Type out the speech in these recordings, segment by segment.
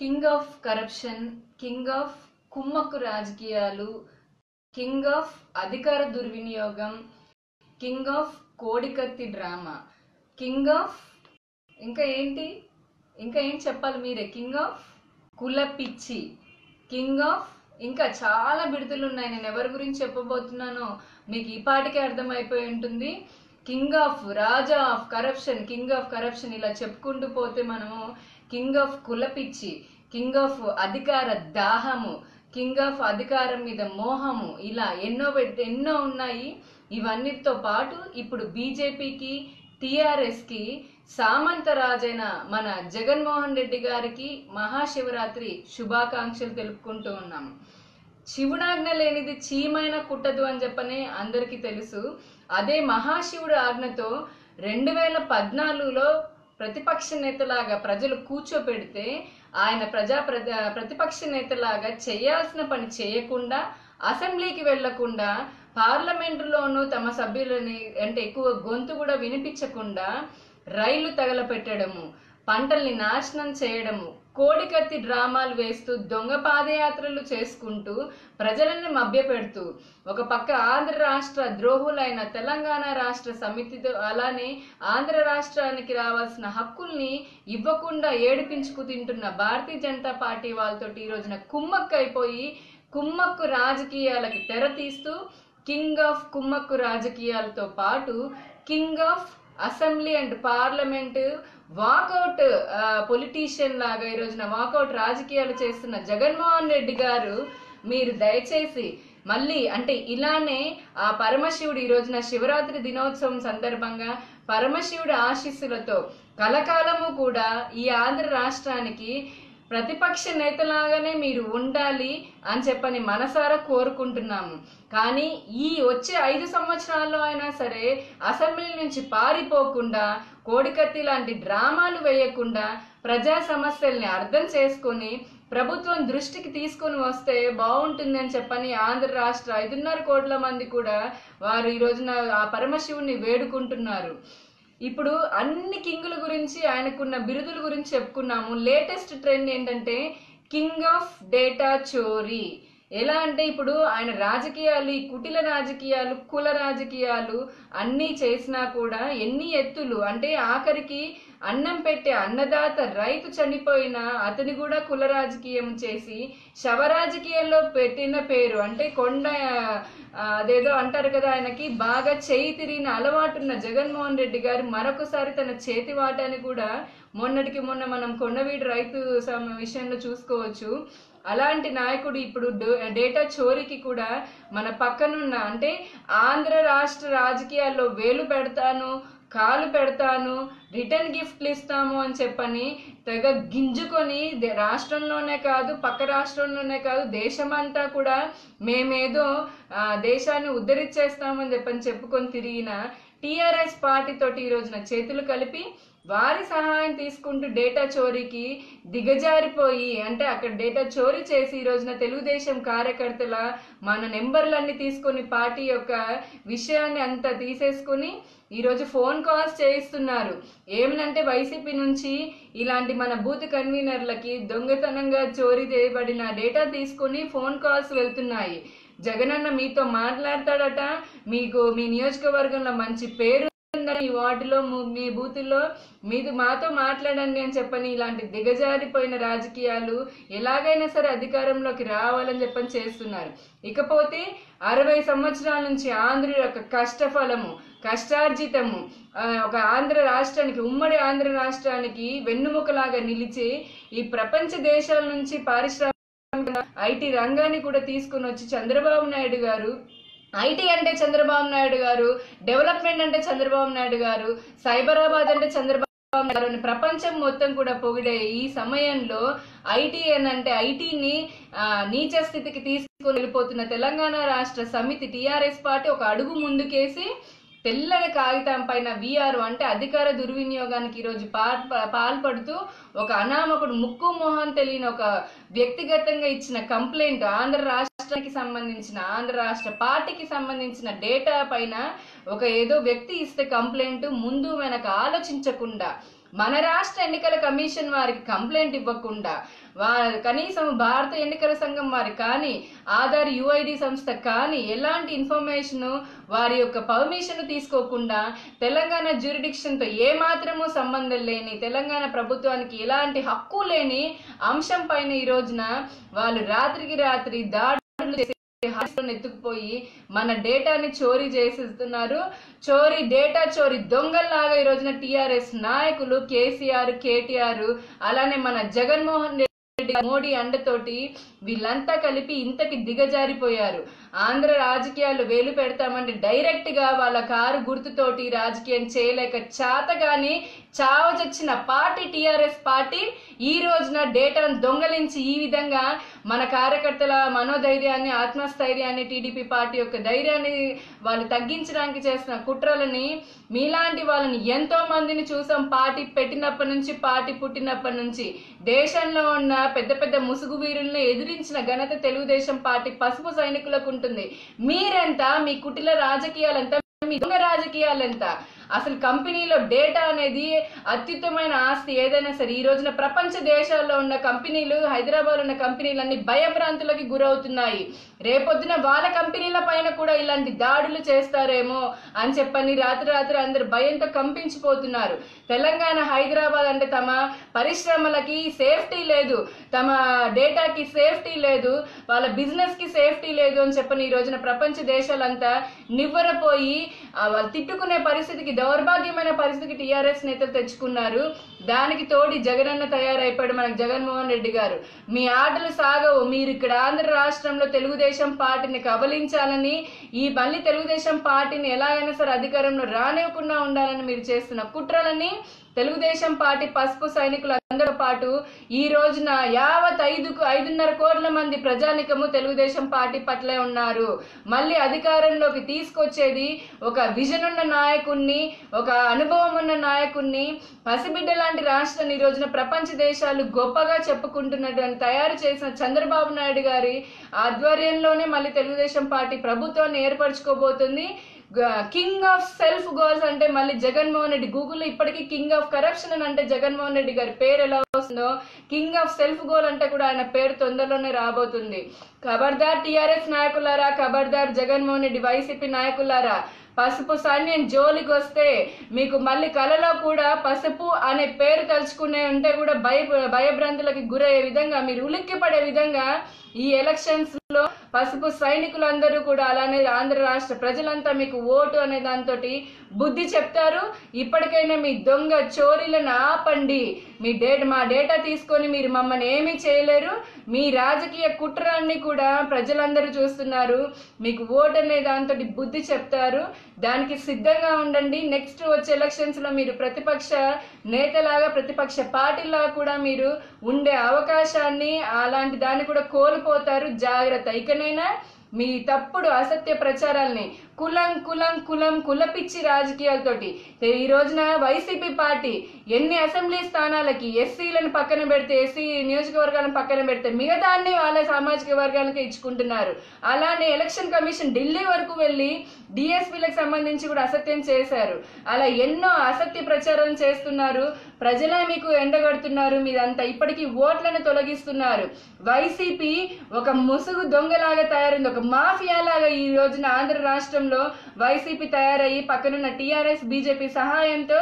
King of corruption, king of కుమ్మక్కు రాజకీయాలు, king of అధికార దుర్వినియోగం, కింగ్ ఆఫ్ కోడికత్తి డ్రామా, కింగ్ ఆఫ్ ఇంకా ఏం చెప్పాలి మీరే, కింగ్ ఆఫ్ కుల పిచ్చి, కింగ్ ఆఫ్ ఇంకా చాలా బిడుదలు ఉన్నాయి. నేను ఎవరి గురించి చెప్పబోతున్నానో మీకు ఈ పాటికే అర్థమైపోయి ఉంటుంది. King of Raja of corruption, king of corruption, ఇలా చెప్పుకుంటూ పోతే మనము కింగ్ ఆఫ్ కుల పిచ్చి, కింగ్ ఆఫ్ అధికార దాహము, కింగ్ ఆఫ్ అధికారం మీద మోహము, ఇలా ఎన్నో ఉన్నాయి. ఇవన్నిటితో పాటు ఇప్పుడు బీజేపీకి, టిఆర్ఎస్కి సామంతరాజైన మన జగన్మోహన్ రెడ్డి గారికి మహాశివరాత్రి శుభాకాంక్షలు తెలుపుకుంటూ ఉన్నాము. శివుడాజ్ఞ లేనిది చీమైనా కుట్టదు అని చెప్పని అందరికీ తెలుసు. అదే మహాశివుడు ఆజ్ఞతో 2014లో ప్రతిపక్ష నేతలాగా ప్రజలు కూర్చోపెడితే ఆయన ప్రతిపక్ష నేతలాగా చేయాల్సిన పని చేయకుండా, అసెంబ్లీకి వెళ్లకుండా, పార్లమెంటులోనూ తమ సభ్యులని అంటే ఎక్కువ గొంతు కూడా వినిపించకుండా రైళ్లు తగలపెట్టడము, పంటల్ని నాశనం చేయడము, కోడికత్తి డ్రామాలు వేస్తూ దొంగ పాదయాత్రలు చేసుకుంటూ ప్రజలను మభ్యపెడుతూ ఒక పక్క ఆంధ్ర రాష్ట్ర ద్రోహులైన తెలంగాణ రాష్ట్ర సమితితో, అలానే ఆంధ్ర రాష్ట్రానికి రావాల్సిన హక్కుల్ని ఇవ్వకుండా ఏడిపించుకు తింటున్న భారతీయ జనతా పార్టీ వాళ్ళతోటి ఈ రోజున కుమ్మక్కైపోయి కుమ్మక్కు రాజకీయాలకి తెర తీస్తూ కింగ్ ఆఫ్ కుమ్మక్కు రాజకీయాలతో పాటు king of assembly and parliament walkout politician లాగా ఈ రోజున వాకౌట్ రాజకీయాలు చేస్తున్న జగన్మోహన్ రెడ్డి గారు, మీరు దయచేసి మళ్ళీ అంటే ఇలానే ఆ పరమశివుడు ఈ రోజున శివరాత్రి దినోత్సవం సందర్భంగా పరమశివుడి ఆశీస్సులతో కలకాలము కూడా ఈ ఆంధ్ర రాష్ట్రానికి ప్రతిపక్ష నేతలాగానే మీరు ఉండాలి అని చెప్పని మనసారా కోరుకుంటున్నాము. కానీ ఈ వచ్చే 5 సంవత్సరాల్లో అయినా సరే అసెంబ్లీ నుంచి పారిపోకుండా, కోడికత్తి లాంటి డ్రామాలు వేయకుండా, ప్రజా సమస్యల్ని అర్థం చేసుకొని ప్రభుత్వం దృష్టికి తీసుకొని వస్తే బాగుంటుంది అని చెప్పని ఆంధ్ర రాష్ట్ర 5.5 కోట్ల మంది కూడా వారు ఈ రోజున ఆ పరమశివుని వేడుకుంటున్నారు. ఇప్పుడు అన్ని కింగుల గురించి, ఆయనకున్న బిరుదుల గురించి చెప్పుకున్నాము. లేటెస్ట్ ట్రెండ్ ఏంటంటే కింగ్ ఆఫ్ డేటా చోరీ. ఎలా అంటే ఇప్పుడు ఆయన రాజకీయాలు, ఈ కుటిల రాజకీయాలు, కుల రాజకీయాలు అన్నీ చేసినా కూడా ఎన్ని ఎత్తులు అంటే ఆఖరికి అన్నం పెట్టే అన్నదాత రైతు చనిపోయినా అతని కూడా కుల రాజకీయం చేసి శవ రాజకీయాల్లో పెట్టిన పేరు అంటే అదేదో అంటారు కదా, ఆయనకి బాగా చేయి తిరిగిన అలవాటున్న జగన్మోహన్ రెడ్డి గారు మరొకసారి తన చేతి వాటాన్ని కూడా మొన్నటికి మొన్న మనం కొండవీడు రైతు విషయంలో చూసుకోవచ్చు. అలాంటి నాయకుడు ఇప్పుడు డేటా చోరీకి కూడా మన పక్కనున్న అంటే ఆంధ్ర రాష్ట్ర రాజకీయాల్లో వేలు పెడతాను, కాలు పెడతాను, రిటర్న్ గిఫ్ట్లు ఇస్తాము అని చెప్పని తెగ గింజుకొని రాష్ట్రంలోనే కాదు, పక్క రాష్ట్రంలోనే కాదు, దేశమంతా కూడా మేమేదో దేశాన్ని ఉద్ధరించేస్తామని చెప్పుకొని తిరిగిన టిఆర్ఎస్ పార్టీతోటి ఈ రోజున చేతులు కలిపి వారి సహాయం తీసుకుంటూ డేటా చోరీకి దిగజారిపోయి అంటే అక్కడ డేటా చోరీ చేసి ఈ రోజున తెలుగుదేశం కార్యకర్తల మన నెంబర్లన్నీ తీసుకొని పార్టీ యొక్క విషయాన్ని అంతా తీసేసుకుని ఈరోజు ఫోన్ కాల్స్ చేయిస్తున్నారు. ఏమనంటే వైసీపీ నుంచి ఇలాంటి మన బూత్ కన్వీనర్లకి దొంగతనంగా చోరీ చేయబడిన డేటా తీసుకొని ఫోన్ కాల్స్ వెళ్తున్నాయి. జగనన్న మీతో మాట్లాడతాడట, మీకు మీ నియోజకవర్గంలో మంచి పేరు ఈ వార్డులో, మీ బూతుల్లో మాతో మాట్లాడండి అని చెప్పని ఇలాంటి దిగజారిపోయిన రాజకీయాలు ఎలాగైనా సరే అధికారంలోకి రావాలని చెప్పని చేస్తున్నారు. ఇకపోతే 60 సంవత్సరాల నుంచి ఆంధ్ర యొక్క కష్టఫలము, కష్టార్జితము ఒక ఆంధ్ర రాష్ట్రానికి, ఉమ్మడి ఆంధ్ర రాష్ట్రానికి వెన్నుముకలాగా నిలిచి ఈ ప్రపంచ దేశాల నుంచి పారిశ్రామిక ఐటీ రంగాన్ని కూడా తీసుకుని వచ్చి చంద్రబాబు నాయుడు గారు, ఐటీ అంటే చంద్రబాబు నాయుడు గారు, డెవలప్మెంట్ అంటే చంద్రబాబు నాయుడు గారు, సైబరాబాద్ అంటే చంద్రబాబు నాయుడు గారు, ప్రపంచం మొత్తం కూడా పొగిడే ఈ సమయంలో ఐటీ అంటే ఐటీని నీచ స్థితికి తీసుకొని వెళ్ళిపోతున్న తెలంగాణ రాష్ట్ర సమితి టిఆర్ఎస్ పార్టీ ఒక అడుగు ముందుకేసి తెల్లని కాగితం పైన వీఆర్ అంటే అధికార దుర్వినియోగానికి ఈరోజు పాల్పడుతూ ఒక అనామకుడు ముక్కు మొహం తెలియని ఒక వ్యక్తిగతంగా ఇచ్చిన కంప్లైంట్ ఆంధ్ర రాష్ట్రానికి సంబంధించిన, ఆంధ్ర రాష్ట్ర పార్టీకి సంబంధించిన డేటా పైన ఒక ఏదో వ్యక్తి ఇస్తే కంప్లైంట్ ముందు వెనక ఆలోచించకుండా మన రాష్ట్ర ఎన్నికల కమిషన్ వారికి కంప్లైంట్ ఇవ్వకుండా, కనీసం భారత ఎన్నికల సంఘం వారి కానీ, ఆధార్ UID సంస్థ కానీ ఎలాంటి ఇన్ఫర్మేషన్, వారి యొక్క పర్మిషన్ తీసుకోకుండా తెలంగాణ జ్యూరిడిక్షన్తో ఏమాత్రము సంబంధం లేని, తెలంగాణ ప్రభుత్వానికి ఎలాంటి హక్కు లేని అంశం పైన ఈ రోజున వాళ్ళు రాత్రికి రాత్రి దాడులు చేసి ఎత్తుకుపోయి మన డేటాని చోరీ చేసేస్తున్నారు. డేటా చోరీ దొంగల్లాగా ఈ రోజున TRS నాయకులు KCR, KTR, అలానే మన జగన్మోహన్ రెడ్డి, మోడీ అండతోటి వీళ్ళంతా కలిపి ఇంతకి దిగజారిపోయారు. ఆంధ్ర రాజకీయాలు వేలు పెడతామంటే డైరెక్ట్ గా వాళ్ళ కారు గుర్తుతోటి రాజకీయం చేయలేక చాతగాని చావు చచ్చిన పార్టీ TRS పార్టీ ఈ రోజున డేటాను దొంగలించి ఈ విధంగా మన కార్యకర్తల మనోధైర్యాన్ని, ఆత్మస్థైర్యాన్ని, TDP పార్టీ యొక్క ధైర్యాన్ని వాళ్ళు తగ్గించడానికి చేసిన కుట్రలని, మీలాంటి వాళ్ళని ఎంతో మందిని చూసాం. పార్టీ పెట్టినప్పటి నుంచి, పార్టీ పుట్టినప్పటి నుంచి దేశంలో ఉన్న పెద్ద పెద్ద ముసుగు వీరుల్ని ఎదిరించిన ఘనత తెలుగుదేశం పార్టీ పసుపు సైనికులకు ఉంటుంది. మీరెంత, మీ కుటిల రాజకీయాలంతా, మీ దొంగ రాజకీయాలంతా. అసలు కంపెనీలో డేటా అనేది అత్యుత్తమైన ఆస్తి. ఏదైనా సరే ఈ రోజున ప్రపంచ దేశాల్లో ఉన్న కంపెనీలు, హైదరాబాద్ ఉన్న కంపెనీలన్నీ భయభ్రాంతులకి గురవుతున్నాయి. రేపొద్దున వాళ్ళ కంపెనీల పైన కూడా ఇలాంటి దాడులు చేస్తారేమో అని చెప్పని రాత్రి అందరు భయంతో కంపించిపోతున్నారు. తెలంగాణ, హైదరాబాద్ అంటే తమ పరిశ్రమలకి సేఫ్టీ లేదు, తమ డేటాకి సేఫ్టీ లేదు, వాళ్ళ బిజినెస్ కి సేఫ్టీ లేదు అని చెప్పని ఈ రోజున ప్రపంచ దేశాలంతా నివ్వరపోయి వాళ్ళు తిట్టుకునే పరిస్థితికి, దౌర్భాగ్యమైన పరిస్థితికి TRS నేతలు తెచ్చుకున్నారు. దానికి తోడి జగనన్న తయారైపోయాడు మనకు జగన్మోహన్ రెడ్డి గారు. మీ ఆటలు సాగవు. మీరు ఇక్కడ ఆంధ్ర రాష్ట్రంలో తెలుగుదేశం పార్టీని కబలించాలని, ఈ మళ్ళీ తెలుగుదేశం పార్టీని ఎలాగైనా సరే అధికారంలో రానివ్వకుండా ఉండాలని మీరు చేస్తున్న కుట్రలని తెలుగుదేశం పార్టీ పసుపు సైనికులందరితో పాటు ఈ రోజున యావత్ 5.5 కోట్ల మంది ప్రజానికము తెలుగుదేశం పార్టీ పట్లే ఉన్నారు. మళ్ళీ అధికారంలోకి తీసుకొచ్చేది ఒక విజన్ ఉన్న నాయకుణ్ణి, ఒక అనుభవం ఉన్న నాయకుణ్ణి. పసిబిడ్డ లాంటి రాష్ట్రాన్ని ఈ రోజున ప్రపంచ దేశాలు గొప్పగా చెప్పుకుంటున్నటువంటి తయారు చేసిన చంద్రబాబు నాయుడు గారి ఆధ్వర్యంలోనే మళ్ళీ తెలుగుదేశం పార్టీ ప్రభుత్వాన్ని ఏర్పరచుకోబోతుంది. కింగ్ ఆఫ్ సెల్ఫ్ గోల్స్ అంటే మళ్ళీ జగన్మోహన్ రెడ్డి. గూగుల్లో ఇప్పటికీ కింగ్ ఆఫ్ కరప్షన్ అని అంటే జగన్మోహన్ రెడ్డి గారి పేరు ఎలా వస్తుందో, కింగ్ ఆఫ్ సెల్ఫ్ గోల్ అంటే కూడా ఆయన పేరు తొందరలోనే రాబోతుంది. ఖబర్దార్ TRS నాయకులారా, ఖబర్దార్ జగన్మోహన్ రెడ్డి వైసీపీ నాయకులారా. పసుపు సైన్యం జోలికి వస్తే మీకు మళ్ళీ కలలో కూడా పసుపు అనే పేరు తలుచుకునే ఉంటే కూడా భయభ్రాంతులకి గురయ్యే విధంగా, మీరు ఉలిక్కి పడే విధంగా ఈ ఎలక్షన్స్ లో పసుపు సైనికులందరూ కూడా, అలానే ఆంధ్ర రాష్ట్ర ప్రజలంతా మీకు ఓటు అనే దాంతో బుద్ధి చెప్తారు. ఇప్పటికైనా మీ దొంగ చోరీలను ఆపండి. మా డేటా తీసుకొని మీరు మమ్మల్ని ఏమీ చేయలేరు. మీ రాజకీయ కుట్రాన్ని కూడా ప్రజలందరూ చూస్తున్నారు. మీకు ఓటు అనే దాంతో బుద్ధి చెప్తారు. దానికి సిద్ధంగా ఉండండి. నెక్స్ట్ వచ్చే ఎలక్షన్స్ లో మీరు ప్రతిపక్ష నేతలాగా, ప్రతిపక్ష పార్టీలాగా కూడా మీరు ఉండే అవకాశాన్ని, అలాంటి దాన్ని కూడా కోల్పోతారు. జాగ్రత్త. ఇకనైనా మీ తప్పుడు అసత్య ప్రచారాల్ని, కులపిచ్చి రాజకీయాలతోటి ఈ రోజున వైసీపీ పార్టీ ఎన్ని అసెంబ్లీ స్థానాలకి ఎస్సీలను పక్కన పెడితే, ఎస్సీ నియోజకవర్గాలను పక్కన పెడితే మిగతాన్ని వాళ్ళ సామాజిక వర్గాలకి ఇచ్చుకుంటున్నారు. అలానే ఎలక్షన్ కమిషన్ ఢిల్లీ వరకు వెళ్ళి DSPలకు సంబంధించి కూడా అసత్యం చేశారు. అలా ఎన్నో అసత్య ప్రచారం చేస్తున్నారు. ప్రజలే మీకు ఎండగడుతున్నారు. మీదంతా ఇప్పటికీ ఓట్లను తొలగిస్తున్నారు. వైసీపీ ఒక ముసుగు దొంగలాగా తయారైంది, ఒక మాఫియా లాగా ఈ రోజున ఆంధ్ర రాష్ట్రంలో వైసీపీ తయారయ్యి పక్కనున్న TRS, BJP సహాయంతో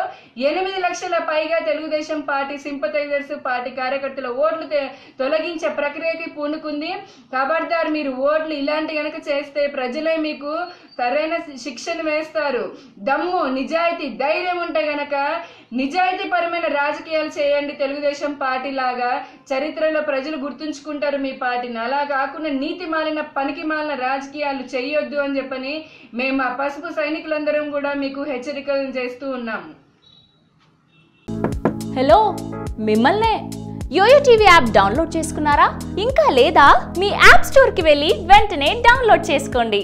8 లక్షల పైగా తెలుగుదేశం పార్టీ సింపథైజర్స్, పార్టీ కార్యకర్తల ఓట్లు తొలగించే ప్రక్రియకి పూనుకుంది. ఖబర్దార్, మీరు ఓట్లు ఇలాంటి గనక చేస్తే ప్రజలే మీకు సరైన శిక్షను వేస్తారు. దమ్ము, నిజాయితీ, ధైర్యం ఉంటే గనక నిజాయితీపరమైన రాజకీయాలు చేయండి. తెలుగుదేశం పార్టీ లాగా చరిత్రలో ప్రజలు గుర్తుంచుకుంటారు మీ పార్టీని. అలా కాకుండా నీతి మాలిన, పనికి మాలిన రాజకీయాలు చేయొద్దు అని చెప్పని మేము ఆ పసుపు సైనికులందరం కూడా మీకు హెచ్చరికలు చేస్తూ ఉన్నాము. హలో, మిమ్మల్నే. యోయో టీవీ యాప్ డౌన్లోడ్ చేసుకున్నారా? ఇంకా లేదా? మీ యాప్ స్టోర్కి వెళ్ళి వెంటనే డౌన్లోడ్ చేసుకోండి.